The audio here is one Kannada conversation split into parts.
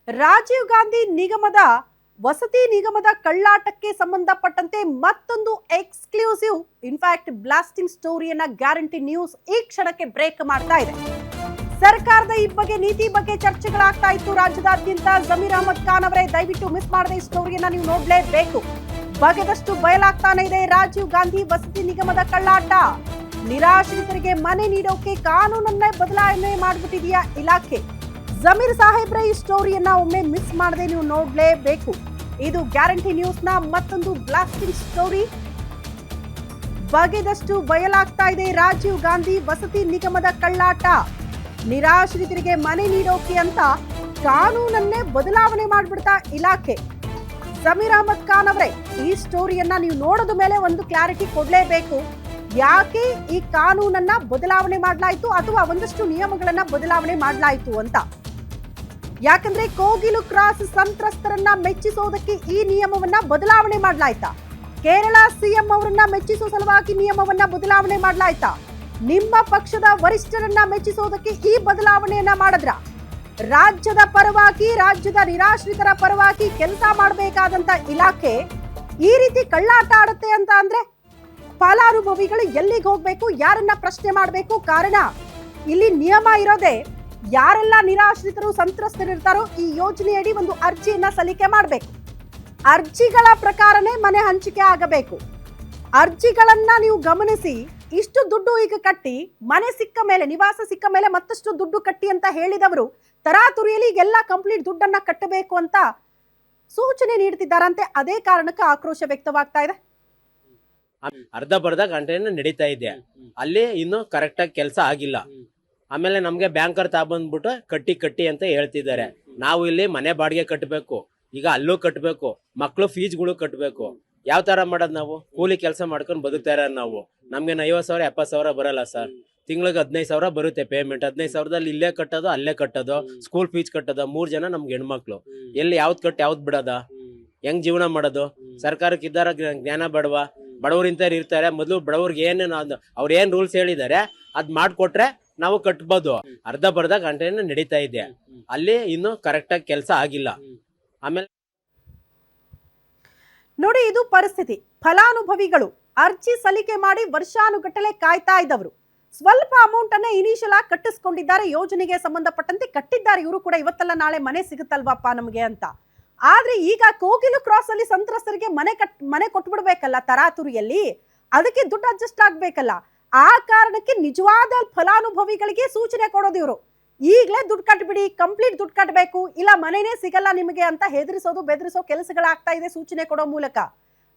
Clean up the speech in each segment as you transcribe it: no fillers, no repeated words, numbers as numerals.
ರಾಜೀವ್ ಗಾಂಧಿ ನಿಗಮದ ವಸತಿ ನಿಗಮದ ಕಳ್ಳಾಟಕ್ಕೆ ಸಂಬಂಧಪಟ್ಟಂತೆ ಮತ್ತೊಂದು ಎಕ್ಸ್ಕ್ಲೂಸಿವ್ ಇನ್ಫ್ಯಾಕ್ಟ್ ಬ್ಲಾಸ್ಟಿಂಗ್ ಸ್ಟೋರಿಯನ್ನ ಗ್ಯಾರಂಟಿ ನ್ಯೂಸ್ ಈ ಕ್ಷಣಕ್ಕೆ ಬ್ರೇಕ್ ಮಾಡ್ತಾ ಇದೆ. ಸರ್ಕಾರದ ಈ ಬಗ್ಗೆ ನೀತಿ ಬಗ್ಗೆ ಚರ್ಚೆಗಳಾಗ್ತಾ ಇತ್ತು ರಾಜ್ಯದಾದ್ಯಂತ. ಜಮೀರ್ ಅಹಮದ್ ಖಾನ್ ಅವರೇ, ದಯವಿಟ್ಟು ಮಿಸ್ ಮಾಡದೆ ಈ ಸ್ಟೋರಿಯನ್ನ ನೀವು ನೋಡ್ಲೇಬೇಕು. ಬಗೆದಷ್ಟು ಬಯಲಾಗ್ತಾನೆ ಇದೆ ರಾಜೀವ್ ಗಾಂಧಿ ವಸತಿ ನಿಗಮದ ಕಳ್ಳಾಟ. ನಿರಾಶ್ರಿತರಿಗೆ ಮನೆ ನೀಡೋಕೆ ಕಾನೂನನ್ನೇ ಬದಲಾವಣೆ ಮಾಡಿಬಿಟ್ಟಿದೆಯಾ ಇಲಾಖೆ. ಜಮೀರ್ ಸಾಹೇಬ್ರ ಈ ಸ್ಟೋರಿಯನ್ನ ಒಮ್ಮೆ ಮಿಸ್ ಮಾಡದೆ ನೀವು ನೋಡ್ಲೇಬೇಕು. ಇದು ಗ್ಯಾರಂಟಿ ನ್ಯೂಸ್ ನ ಮತ್ತೊಂದು ಬ್ಲಾಸ್ಟಿಂಗ್ ಸ್ಟೋರಿ. ಬಗೆದಷ್ಟು ಬಯಲಾಗ್ತಾ ಇದೆ ರಾಜೀವ್ ಗಾಂಧಿ ವಸತಿ ನಿಗಮದ ಕಳ್ಳಾಟ. ನಿರಾಶ್ರಿತರಿಗೆ ಮನೆ ನೀಡೋಕೆ ಅಂತ ಕಾನೂನನ್ನೇ ಬದಲಾವಣೆ ಮಾಡ್ಬಿಡ್ತಾ ಇಲಾಖೆ. ಜಮೀರ್ ಅಹಮದ್ ಖಾನ್ ಅವರೇ, ಈ ಸ್ಟೋರಿಯನ್ನ ನೀವು ನೋಡಿದ ಮೇಲೆ ಒಂದು ಕ್ಲಾರಿಟಿ ಕೊಡ್ಲೇಬೇಕು. ಯಾಕೆ ಈ ಕಾನೂನನ್ನ ಬದಲಾವಣೆ ಮಾಡಲಾಯಿತು ಅಥವಾ ಒಂದಷ್ಟು ನಿಯಮಗಳನ್ನ ಬದಲಾವಣೆ ಮಾಡಲಾಯಿತು ಅಂತ. ಯಾಕಂದ್ರೆ ಕೋಗಿಲು ಕ್ರಾಸ್ ಸಂತ್ರಸ್ತರನ್ನ ಮೆಚ್ಚಿಸೋದಕ್ಕೆ ಈ ನಿಯಮವನ್ನ ಬದಲಾವಣೆ ಮಾಡಲಾಯ್ತಾ? ಕೇರಳ ಸಿಎಂ ಅವರನ್ನ ಮೆಚ್ಚಿಸೋ ಸಲುವಾಗಿ ನಿಯಮವನ್ನ ಬದಲಾವಣೆ ಮಾಡಲಾಯ್ತಾ? ನಿಮ್ಮ ಪಕ್ಷದ ವರಿಷ್ಠರನ್ನ ಮೆಚ್ಚಿಸೋದಕ್ಕೆ ಈ ಬದಲಾವಣೆಯನ್ನ ಮಾಡಿದ್ರ? ರಾಜ್ಯದ ಪರವಾಗಿ, ರಾಜ್ಯದ ನಿರಾಶ್ರಿತರ ಪರವಾಗಿ ಕೆಲಸ ಮಾಡಬೇಕಾದಂತ ಇಲಾಖೆ ಈ ರೀತಿ ಕಳ್ಳಾಟ ಆಡುತ್ತೆ ಅಂತ ಅಂದ್ರೆ ಫಲಾನುಭವಿಗಳು ಎಲ್ಲಿಗೆ ಹೋಗ್ಬೇಕು, ಯಾರನ್ನ ಪ್ರಶ್ನೆ ಮಾಡಬೇಕು? ಕಾರಣ ಇಲ್ಲಿ ನಿಯಮ ಇರೋದೇ ಯಾರೆಲ್ಲ ನಿರಾಶ್ರಿತರು ಸಂತ್ರಸ್ತರಿರ್ತಾರೋ ಈ ಯೋಜನೆಯಡಿ ಒಂದು ಅರ್ಜಿಯನ್ನ ಸಲ್ಲಿಕೆ ಮಾಡಬೇಕು. ಅರ್ಜಿಗಳ ಪ್ರಕಾರನೇ ಮನೆ ಹಂಚಿಕೆ ಆಗಬೇಕು. ಅರ್ಜಿಗಳನ್ನ ನೀವು ಗಮನಿಸಿ, ಇಷ್ಟು ದುಡ್ಡು ಈಗ ಕಟ್ಟಿ ಮನೆ ಸಿಕ್ಕ ಮೇಲೆ, ನಿವಾಸ ಸಿಕ್ಕ ಮೇಲೆ ಮತ್ತಷ್ಟು ದುಡ್ಡು ಕಟ್ಟಿ ಅಂತ ಹೇಳಿದವರು ತರಾತುರಿಯಲ್ಲಿ ಈಗೆಲ್ಲ ಕಂಪ್ಲೀಟ್ ದುಡ್ಡನ್ನ ಕಟ್ಟಬೇಕು ಅಂತ ಸೂಚನೆ ನೀಡ್ತಿದ್ದಾರಂತೆ. ಅದೇ ಕಾರಣಕ್ಕೆ ಆಕ್ರೋಶ ವ್ಯಕ್ತವಾಗ್ತಾ ಇದೆ. ಅರ್ಧ ಬರ್ಧ ಗಂಟೆನ ನಡೀತಾ ಇದೆ, ಅಲ್ಲಿ ಇನ್ನು ಕರೆಕ್ಟ್ ಆಗಿ ಕೆಲಸ ಆಗಿಲ್ಲ. ಆಮೇಲೆ ನಮ್ಗೆ ಬ್ಯಾಂಕರ್ ತಗೊಂಡ್ಬಿಟ್ಟು ಕಟ್ಟಿ ಅಂತ ಹೇಳ್ತಿದ್ದಾರೆ. ನಾವು ಇಲ್ಲಿ ಮನೆ ಬಾಡಿಗೆ ಕಟ್ಟಬೇಕು, ಈಗ ಅಲ್ಲೂ ಕಟ್ಟಬೇಕು, ಮಕ್ಳು ಫೀಸ್ಗಳು ಕಟ್ಟಬೇಕು. ಯಾವ ತರ ಮಾಡೋದು? ನಾವು ಕೂಲಿ ಕೆಲಸ ಮಾಡ್ಕೊಂಡು ಬದುಕ್ತಾ ಇರೋದು ನಾವು. ನಮ್ಗೆ 50,000 70,000 ಬರಲ್ಲ ಸರ್. ತಿಂಗಳಿಗೆ 15,000 ಬರುತ್ತೆ ಪೇಮೆಂಟ್. 15,000ದಲ್ಲಿ ಇಲ್ಲೇ ಕಟ್ಟೋದು, ಅಲ್ಲೇ ಕಟ್ಟೋದು, ಸ್ಕೂಲ್ ಫೀಸ್ ಕಟ್ಟೋದು. 3 ಜನ ನಮ್ಗೆ ಹೆಣ್ಮಕ್ಳು. ಎಲ್ಲಿ ಯಾವ್ದು ಕಟ್ಟಿ ಯಾವ್ದು ಬಿಡೋದ? ಹೆಂಗ್ ಜೀವನ ಮಾಡೋದು? ಸರ್ಕಾರಕ್ಕೆ ಇದ್ದಾರ ಜ್ಞಾನ ಬೇಡವಾ? ಬಡವ್ರು ಇಂಥವ್ರು ಇರ್ತಾರೆ. ಮೊದಲು ಬಡವ್ರಿಗೆ ಏನೇನು ಅವ್ರು ಏನ್ ರೂಲ್ಸ್ ಹೇಳಿದ್ದಾರೆ ಅದ್ ಮಾಡ್ಕೊಟ್ರೆ ನಾವು ಕಟ್ಬೋದು. ಅರ್ಧ ಬರ್ಧ ಗಂಟೆನ ನಡೀತಾ ಇದೆ, ಅಲ್ಲಿ ಇನ್ನು ಕರೆಕ್ಟ್ ಆಗಿ ಕೆಲಸ ಆಗಿಲ್ಲ. ಆಮೇಲೆ ನೋಡಿ, ಇದು ಪರಿಸ್ಥಿತಿ. ಫಲಾನುಭವಿಗಳು ಅರ್ಜಿ ಸಲ್ಲಿಕೆ ಮಾಡಿ ವರ್ಷಾನುಗಟ್ಟಲೆ ಕಾಯ್ತಾ ಇದ್ದವರು ಸ್ವಲ್ಪ ಅಮೌಂಟ್ ಅನ್ನ ಇನಿಷಿಯಲ್ ಆಗಿ ಕಟ್ಟಿಸ್ಕೊಂಡಿದ್ದಾರೆ. ಯೋಜನೆಗೆ ಸಂಬಂಧಪಟ್ಟಂತೆ ಕಟ್ಟಿದ್ದಾರೆ ಇವರು ಕೂಡ. ಇವತ್ತಲ್ಲ ನಾಳೆ ಮನೆ ಸಿಗುತ್ತಲ್ವಪ್ಪ ನಮಗೆ ಅಂತ. ಆದ್ರೆ ಈಗ ಕೋಗಿಲು ಕ್ರಾಸ್ ಅಲ್ಲಿ ಸಂತ್ರಸ್ತರಿಗೆ ಮನೆ ಕೊಟ್ಬಿಡ್ಬೇಕಲ್ಲ ತರಾತುರಿಯಲ್ಲಿ, ಅದಕ್ಕೆ ದುಡ್ಡು ಅಡ್ಜಸ್ಟ್ ಆಗ್ಬೇಕಲ್ಲ. ಆ ಕಾರಣಕ್ಕೆ ನಿಜವಾದ ಫಲಾನುಭವಿಗಳಿಗೆ ಸೂಚನೆ ಕೊಡೋದು ಇವರು. ಈಗಲೇ ದುಡ್ಡು ಕಟ್ಬಿಡಿ, ಕಂಪ್ಲೀಟ್ ದುಡ್ಡು ಕಟ್ಟಬೇಕು, ಇಲ್ಲ ಮನೆನೇ ಸಿಗಲ್ಲ ನಿಮಗೆ ಅಂತ ಹೆದರಿಸೋದು ಬೆದರಿಸೋ ಕೆಲಸಗಳಾಗ್ತಾ ಇದೆ ಸೂಚನೆ ಕೊಡೋ ಮೂಲಕ.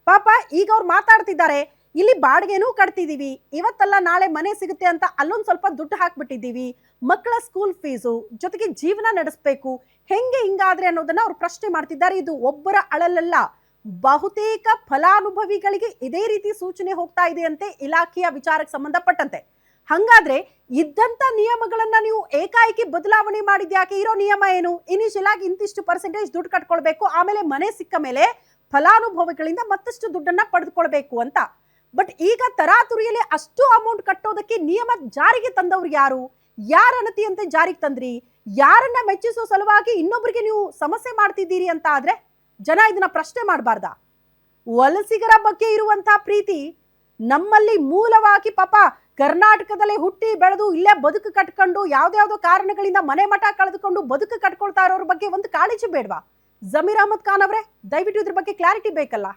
ಪಾಪ ಈಗ ಅವ್ರು ಮಾತಾಡ್ತಿದ್ದಾರೆ, ಇಲ್ಲಿ ಬಾಡಿಗೆನೂ ಕಟ್ತಿದೀವಿ, ಇವತ್ತಲ್ಲ ನಾಳೆ ಮನೆ ಸಿಗುತ್ತೆ ಅಂತ ಅಲ್ಲೊಂದು ಸ್ವಲ್ಪ ದುಡ್ಡು ಹಾಕ್ಬಿಟ್ಟಿದ್ದೀವಿ, ಮಕ್ಕಳ ಸ್ಕೂಲ್ ಫೀಸು ಜೊತೆಗೆ ಜೀವನ ನಡೆಸಬೇಕು, ಹೆಂಗೆ ಹಿಂಗಾದ್ರೆ ಅನ್ನೋದನ್ನ ಅವ್ರು ಪ್ರಶ್ನೆ ಮಾಡ್ತಿದ್ದಾರೆ. ಇದು ಒಬ್ಬರ ಅಳಲಲ್ಲ, ಬಹುತೇಕ ಫಲಾನುಭವಿಗಳಿಗೆ ಇದೇ ರೀತಿ ಸೂಚನೆ ಹೋಗ್ತಾ ಇದೆ ಅಂತೆ ಇಲಾಖೆಯ ವಿಚಾರಕ್ಕೆ ಸಂಬಂಧಪಟ್ಟಂತೆ. ಹಂಗಾದ್ರೆ ಇದ್ದಂತ ನಿಯಮಗಳನ್ನ ನೀವು ಏಕಾಏಕಿ ಬದಲಾವಣೆ ಮಾಡಿದ್ಯಾಕೆ? ಇರೋ ನಿಯಮ ಏನು? ಇನಿಷಿಯಲ್ ಆಗಿ ಇಂತಿಷ್ಟು ಪರ್ಸೆಂಟೇಜ್ ದುಡ್ಡು ಕಟ್ಕೊಳ್ಬೇಕು, ಆಮೇಲೆ ಮನೆ ಸಿಕ್ಕ ಮೇಲೆ ಫಲಾನುಭವಿಗಳಿಂದ ಮತ್ತಷ್ಟು ದುಡ್ಡನ್ನ ಪಡೆದುಕೊಳ್ಬೇಕು ಅಂತ. ಬಟ್ ಈಗ ತರಾತುರಿಯಲ್ಲಿ ಅಷ್ಟು ಅಮೌಂಟ್ ಕಟ್ಟೋದಕ್ಕೆ ನಿಯಮ ಜಾರಿಗೆ ತಂದವ್ರು ಯಾರು? ಯಾರ ಅನತಿಯಂತೆ ಜಾರಿಗೆ ತಂದ್ರಿ? ಯಾರನ್ನ ಮೆಚ್ಚಿಸೋ ಸಲುವಾಗಿ ಇನ್ನೊಬ್ಬರಿಗೆ ನೀವು ಸಮಸ್ಯೆ ಮಾಡ್ತಿದ್ದೀರಿ ಅಂತ ಆದ್ರೆ ಜನ ಇದನ್ನ ಪ್ರಶ್ನೆ ಮಾಡಬಾರ್ದ? ವಲಸಿಗರ ಬಗ್ಗೆ ಇರುವಂತಹ ಪ್ರೀತಿ ನಮ್ಮಲ್ಲಿ ಮೂಲವಾಗಿ ಪಾಪ ಕರ್ನಾಟಕದಲ್ಲೇ ಹುಟ್ಟಿ ಬೆಳೆದು ಇಲ್ಲೇ ಬದುಕು ಕಟ್ಕೊಂಡು ಯಾವ್ದಾವ್ದೋ ಕಾರಣಗಳಿಂದ ಮನೆ ಮಠ ಕಳೆದುಕೊಂಡು ಬದುಕು ಕಟ್ಕೊಳ್ತಾ ಇರೋರ ಬಗ್ಗೆ ಒಂದು ಕಾಳಜಿ ಬೇಡವಾ? ಜಮೀರ್ ಅಹಮದ್ ಖಾನ್ ಅವರೇ, ದಯವಿಟ್ಟು ಇದ್ರ ಬಗ್ಗೆ ಕ್ಲಾರಿಟಿ ಬೇಕಲ್ಲ.